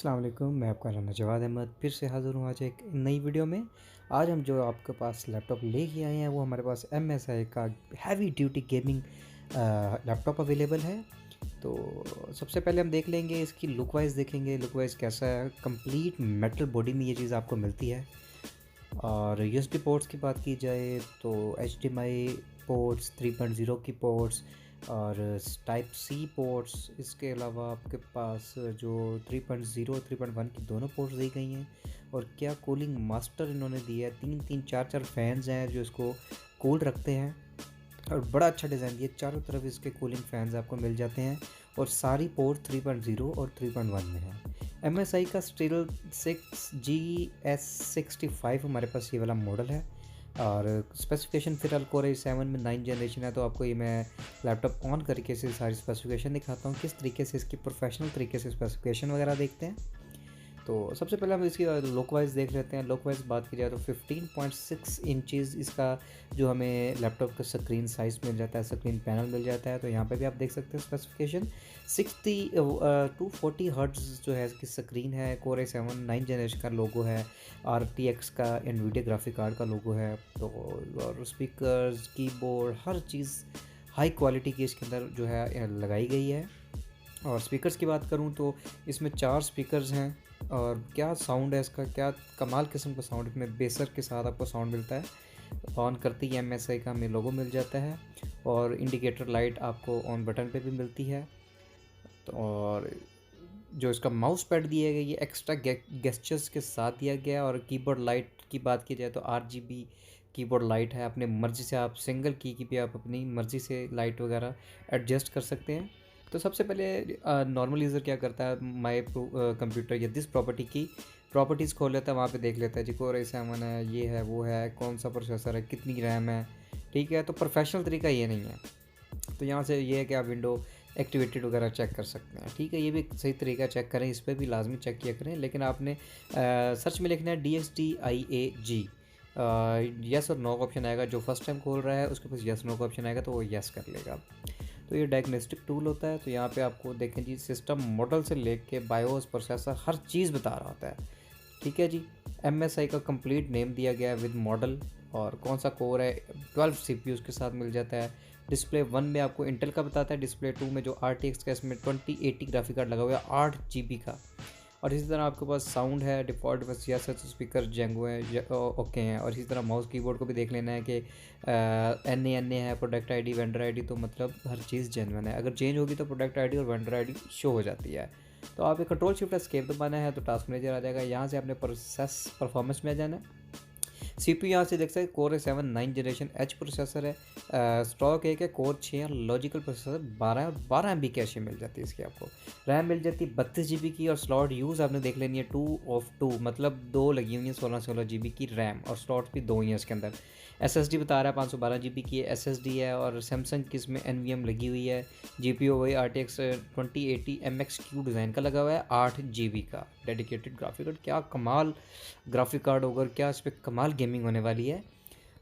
अस्सलाम वालेकुम, मैं आपका राना जवाद अहमद फिर से हाज़िर हूँ आज एक नई वीडियो में। आज हम जो आपके पास लैपटॉप लेके आए हैं वो हमारे पास MSI का heavy duty gaming laptop available है। तो सबसे पहले हम देख लेंगे इसकी लुक वाइज़, देखेंगे लुक वाइज़ कैसा है। कंप्लीट मेटल बॉडी में ये चीज़ आपको मिलती है। और USB पोर्ट्स की बात की जाए तो HDMI पोर्ट्स, 3.0 की पोर्ट्स और टाइप सी पोर्ट्स, इसके अलावा आपके पास जो 3.0 3.1 की दोनों पोर्ट्स दी गई हैं। और क्या कूलिंग मास्टर इन्होंने दिया है, 3-3 4-4 फैंस हैं जो इसको कूल रखते हैं। और बड़ा अच्छा डिज़ाइन दिया, चारों तरफ इसके कूलिंग फैंस आपको मिल जाते हैं। और सारी पोर्ट 3.0 और 3.1 में है। MSI का स्टील 6GS65 हमारे पास ये वाला मॉडल है। और स्पेसिफिकेशन फिलहाल Core i7 में 9 जनरेशन है। तो आपको ये मैं लैपटॉप ऑन करके से सारी स्पेसिफिकेशन दिखाता हूँ, किस तरीके से इसकी प्रोफेशनल तरीके से स्पेसिफिकेशन वगैरह देखते हैं। तो सबसे पहले हम इसकी लुक वाइज देख लेते हैं। लुक वाइज बात की जाए तो 15.6 इंचज़ इसका जो हमें लैपटॉप का स्क्रीन साइज़ मिल जाता है, स्क्रीन पैनल मिल जाता है। तो यहाँ पे भी आप देख सकते हैं स्पेसिफिकेशन 240 हर्ट्ज़ जो है इसकी स्क्रीन है। Core i7 9 जनरेशन का लोगो है, RTX का NVIDIA ग्राफिक कार्ड का लोगो है। तो और स्पीकर्स, कीबोर्ड, हर चीज़ हाई क्वालिटी की इसके अंदर जो है लगाई गई है। और स्पीकर्स की बात करूं तो इसमें 4 स्पीकर्स हैं। और क्या साउंड है इसका, क्या कमाल किस्म का साउंड, इसमें बेसर के साथ आपको साउंड मिलता है। ऑन करते ही MSI का हमें लोगो मिल जाता है। और इंडिकेटर लाइट आपको ऑन बटन पे भी मिलती है। तो और जो इसका माउस पैड दिया गया ये एक्स्ट्रा गेस्चर्स के साथ दिया गया। और कीबोर्ड लाइट की बात की जाए तो RGB कीबोर्ड लाइट है। अपने मर्ज़ी से आप सिंगल की भी आप अपनी मर्ज़ी से लाइट वगैरह एडजस्ट कर सकते हैं। तो सबसे पहले नॉर्मल यूज़र क्या करता है, माई कंप्यूटर या दिस प्रॉपर्टी की प्रॉपर्टीज़ खोल लेता है, वहाँ पे देख लेता है जी Core i7 है, ये है, वो है, कौन सा प्रोसेसर है, कितनी रैम है। ठीक है, तो प्रोफेशनल तरीका ये नहीं है। तो यहाँ से ये है कि आप विंडो एक्टिवेटेड वगैरह चेक कर सकते हैं। ठीक है, ये भी सही तरीका चेक करें, इस पर भी लाजमी चेक किया करें। लेकिन आपने सर्च में लिखना है DXTIAG, यस और नो का ऑप्शन आएगा। जो फर्स्ट टाइम खोल रहा है उसके पास यस नो का ऑप्शन आएगा तो वो यस कर लेगा। तो ये डायग्नोस्टिक टूल होता है। तो यहाँ पे आपको देखें जी, सिस्टम मॉडल से लेके बायोस, प्रोसेसर, हर चीज़ बता रहा होता है। ठीक है जी, MSI का कंप्लीट नेम दिया गया है विद मॉडल, और कौन सा कोर है, 12 CPU के साथ मिल जाता है। डिस्प्ले 1 में आपको इंटेल का बताता है, डिस्प्ले 2 में जो RTX का इसमें 2080 ग्राफिक कार्ड लगा हुआ है 8 GB का। और इसी तरह आपके पास साउंड है, डिफ़ॉल्ट बस यस है, तो स्पीकर जेंगो है, ओके हैं। और इसी तरह माउस कीबोर्ड को भी देख लेना है कि NA है, प्रोडक्ट ID, वेंडर ID, तो मतलब हर चीज़ जेन्युइन है। अगर चेंज होगी तो प्रोडक्ट ID और वेंडर ID शो हो जाती है। तो आप कंट्रोल शिफ्ट एस्केप दबाना है तो टास्क मैनेजर आ जाएगा। यहाँ से आपने प्रोसेस परफॉर्मेंस में आ जाना है। CPU यहाँ से देख सकते हैं Core i7 9 generation H processor है। स्टॉक एक है, कोर 6 है, लॉजिकल प्रोसेसर 12 MB कैशे मिल जाती है इसकी आपको। रैम मिल जाती है 32 GB की। और स्लॉट यूज़ आपने देख लेनी है 2 ऑफ 2, मतलब 2 लगी हुई है 16 GB की रैम, और स्लॉट भी 2 ही है इसके अंदर। SSD बता रहा है 512 GB की SSD है। और सैमसंग की इसमें NVM लगी हुई है। GPU वही RTX 2080 MX-Q डिज़ाइन का लगा हुआ है, 8 GB का डेडिकेटेड ग्राफिक कार्ड। क्या कमाल ग्राफिक कार्ड होगा, क्या इस पर कमाल गेमिंग होने वाली है।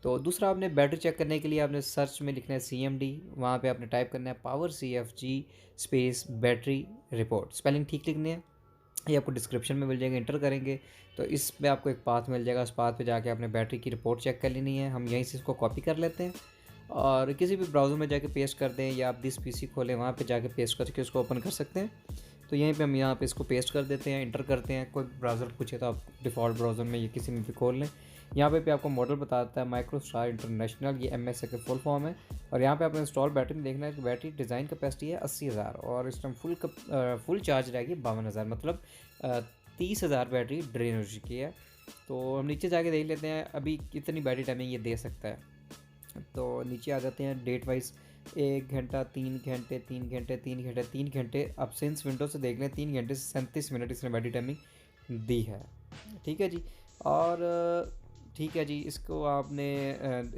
तो दूसरा, आपने बैटरी चेक करने के लिए आपने सर्च में लिखना है CMD, वहाँ पे आपने टाइप करना है power CFG space battery report. Spelling ठीक लिखनी है, ये आपको डिस्क्रिप्शन में मिल जाएगा, इंटर करेंगे तो इस पे आपको एक पाथ मिल जाएगा। उस पाथ पे जाके आपने बैटरी की रिपोर्ट चेक कर लेनी है। हम यहीं से इसको कॉपी कर लेते हैं और किसी भी ब्राउज़र में जाके पेस्ट कर दें, या आप दिस PC खोलें वहाँ पे जाके पेस्ट करके उसको ओपन कर सकते हैं। तो यहीं पे हम यहाँ पे इसको पेस्ट कर देते हैं, इंटर करते हैं। कोई ब्राउज़र पूछे तो आप डिफ़ॉल्ट ब्राउज़र में ये किसी में भी खोल लें। यहाँ पे आपको मॉडल बताता है माइक्रोस्टार इंटरनेशनल, ये MSI के फुल फॉर्म है। और यहाँ पे आपने इंस्टॉल बैटरी में देखना है कि बैटरी डिज़ाइन कैपेसिटी है 80,000, और इस टाइम फुल चार्ज रहेगी 52,000, मतलब 30,000 बैटरी ड्रेन हो चुकी है। तो हम नीचे जाके देख लेते हैं अभी कितनी बैटरी टाइमिंग ये दे सकता है। तो नीचे आ जाते हैं डेट वाइज, 1 घंटा, 3 घंटे, 3 घंटे, 3 घंटे, 3 घंटे। अब सिंस विंडो से देख लें 3 घंटे से 37 मिनट इसने बैटरी टाइमिंग दी है। ठीक है जी। और ठीक है जी, इसको आपने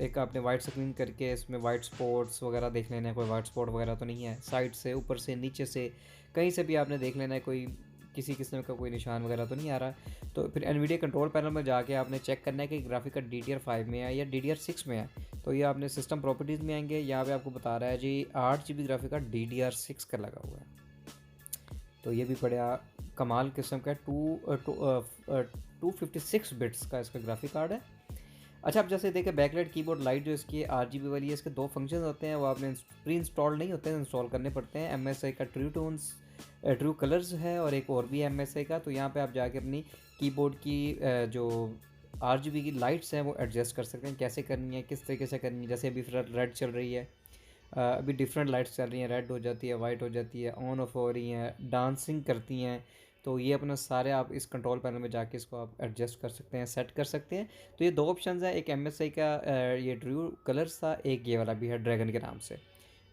एक आपने वाइट स्क्रीन करके इसमें वाइट स्पॉट्स वगैरह देख लेना है। कोई वाइट स्पॉट वगैरह तो नहीं है, साइड से, ऊपर से, नीचे से, कहीं से भी आपने देख लेना है, कोई किसी किस्म का कोई निशान वगैरह तो नहीं आ रहा। तो फिर NVIDIA कंट्रोल पैनल में जाके आपने चेक करना है कि ग्राफिक कार्ड DDR5 में है या DDR6 में है। तो ये आपने सिस्टम प्रॉपर्टीज़ में आएंगे, यहाँ पे आपको बता रहा है जी 8 GB ग्राफिक कार्ड DDR6 का लगा हुआ है। तो ये भी बड़ा कमाल किस्म का 256 बिट्स का इसका ग्राफिक कार्ड है। अच्छा, आप जैसे देखें बैकलाइट कीबोर्ड लाइट जो इसकी RGB वाली है, इसके दो फंक्शन होते हैं, वो आपने प्री इंस्टॉल नहीं होते हैं, इंस्टॉल करने पड़ते हैं। MSI का ट्रू कलर्स है और एक और भी है MSI का। तो यहाँ पे आप जाके अपनी कीबोर्ड की जो RGB की लाइट्स हैं वो एडजस्ट कर सकते हैं, कैसे करनी है, किस तरीके से करनी है। जैसे अभी फिर रेड चल रही है, अभी डिफरेंट लाइट्स चल रही हैं, रेड हो जाती है, वाइट हो जाती है, ऑन ऑफ हो रही हैं, डांसिंग करती हैं। तो ये अपना सारे आप इस कंट्रोल पैनल में जाके इसको आप एडजस्ट कर सकते हैं, सेट कर सकते हैं। तो ये दो ऑप्शन है, एक MSI का ये ट्रू कलर्स था, एक ये वाला भी है ड्रैगन के नाम से।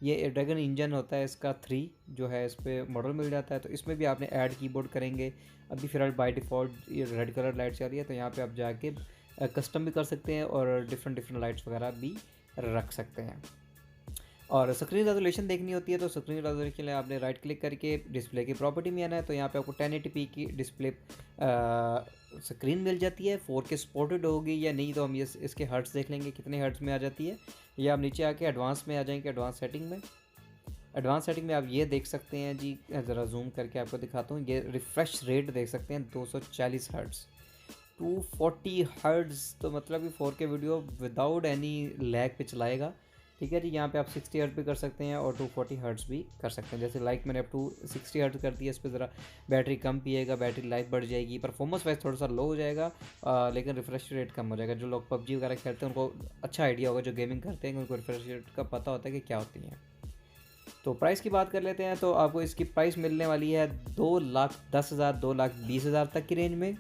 ये ड्रैगन इंजन होता है इसका 3 जो है, इस पर मॉडल मिल जाता है। तो इसमें भी आपने ऐड कीबोर्ड करेंगे। अभी फिलहाल बाय डिफ़ॉल्ट ये रेड कलर लाइट चल रही है, तो यहाँ पे आप जाके कस्टम भी कर सकते हैं और डिफरेंट लाइट्स वगैरह भी रख सकते हैं। और स्क्रीन रेजोल्यूशन देखनी होती है, तो स्क्रीन रेजोल्यूशन के लिए आपने राइट क्लिक करके डिस्प्ले की प्रॉपर्टी में आना है। तो यहाँ पे आपको 1080p की डिस्प्ले स्क्रीन मिल जाती है। 4K सपोर्टेड होगी या नहीं, तो हम ये इसके हर्ट्स देख लेंगे कितने हर्ट्स में आ जाती है। या आप नीचे आके एडवांस में आ जाएंगे, एडवांस सेटिंग में आप ये देख सकते हैं जी, ज़रा जूम करके आपको दिखाता हूँ। ये रिफ़्रेश रेट देख सकते हैं 240 हर्ट्स, 240 हर्ट्स। तो मतलब कि 4K video without any lag पे चलाएगा। ठीक है जी, यहाँ पे आप 60 हर्ट्ज भी कर सकते हैं और 240 हर्ट्ज भी कर सकते हैं। जैसे लाइक मैंने अब 260 हर्ट्ज कर दिया, इस पर ज़रा बैटरी कम पिएगा, बैटरी लाइफ बढ़ जाएगी, परफॉर्मेंस वाइज थोड़ा सा लो हो जाएगा, लेकिन रिफ्रेश रेट कम हो जाएगा। जो लोग PUBG वगैरह खेलते हैं उनको अच्छा आइडिया होगा, जो गेमिंग करते हैं उनको रिफ्रेश रेट का पता होता है कि क्या होती हैं। तो प्राइस की बात कर लेते हैं, तो आपको इसकी प्राइस मिलने वाली है 2,10,000 2,20,000 तक की रेंज में।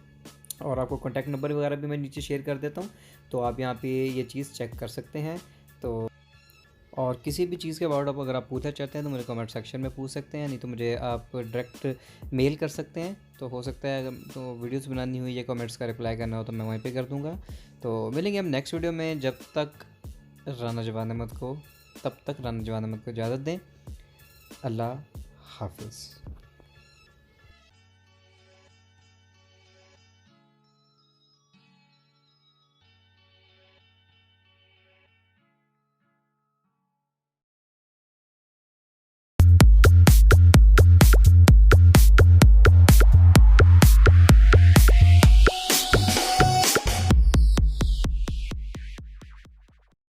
और आपको कॉन्टैक्ट नंबर वगैरह भी मैं नीचे शेयर कर देता हूँ, तो आप यहाँ पे ये चीज़ चेक कर सकते हैं। तो और किसी भी चीज़ के बारे में अगर आप पूछना चाहते हैं तो मुझे कमेंट सेक्शन में पूछ सकते हैं, नहीं तो मुझे आप डायरेक्ट मेल कर सकते हैं। तो हो सकता है तो वीडियोस बनानी हुई या कमेंट्स का रिप्लाई करना हो तो मैं वहीं पे कर दूंगा। तो मिलेंगे हम नेक्स्ट वीडियो में। जब तक राना जवान अहमद को इजाज़त दें। अल्लाह हाफिज़।